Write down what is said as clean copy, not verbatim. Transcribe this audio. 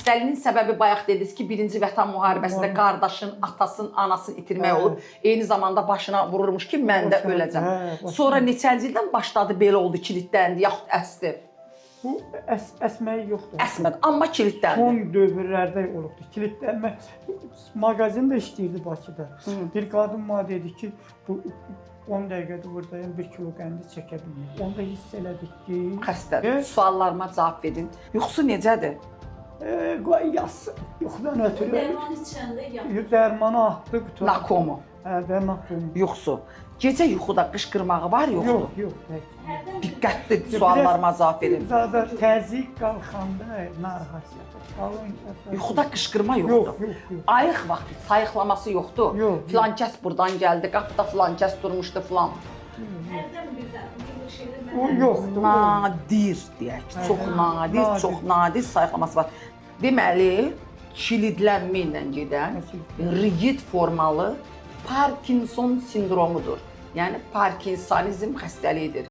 xəstəliyin səbəbi bayaq dediniz ki, Birinci Vətən müharibəsində qardaşın, atasının, anasını itirmək olub. Eyni zamanda başına vururmuş ki, mən də öləcəm. Sonra neçənci ildən başladı belə oldu, kilitləndi, yaxud əsdi? Bu əsməyi yoxdur. Əsmədi, amma kilitləndi. Son dövrlərdə olubdur. Kilitlənmə mağazində işləyirdi Bakıda. Bir qadın mənə dedi ki, bu 10 dəqiqədə buradayım, 1 kilo qəndi çəkə bilmir. Onda hiss elədik ki, Xəstədir. Suallarıma cavab verin. Yuxusu necədir? qoy yazsın. Yuxudan ötürü. Dərman içəndə yanır. Dərmanı atdı bütün. Nakomu. Hə, nakomu. Yuxusu. Gecə yuxuda qışqırmağı var, yoxdur? Yox, yox. Diqqətli suallarıma cavab verin. Zaten təzyiq qalxanda narahat yatır. Yuxuda qışqırma yoxdur. Yox, yox, yox. Ayıq vaxtı sayıqlaması yoxdur. Yox. Filan kəs buradan gəldi, qapıda filan kəs durmuşdu filan. Hərdən birdən bu şeylər O mənə yoxdur. Nadir deyək. Çox nadir, nadir. çox nadir sayıqlaması var. Deməli, kilidlənmə ilə gedən rigid formalı Parkinson sindromudur. Yəni Parkinsonizm xəstəliyidir.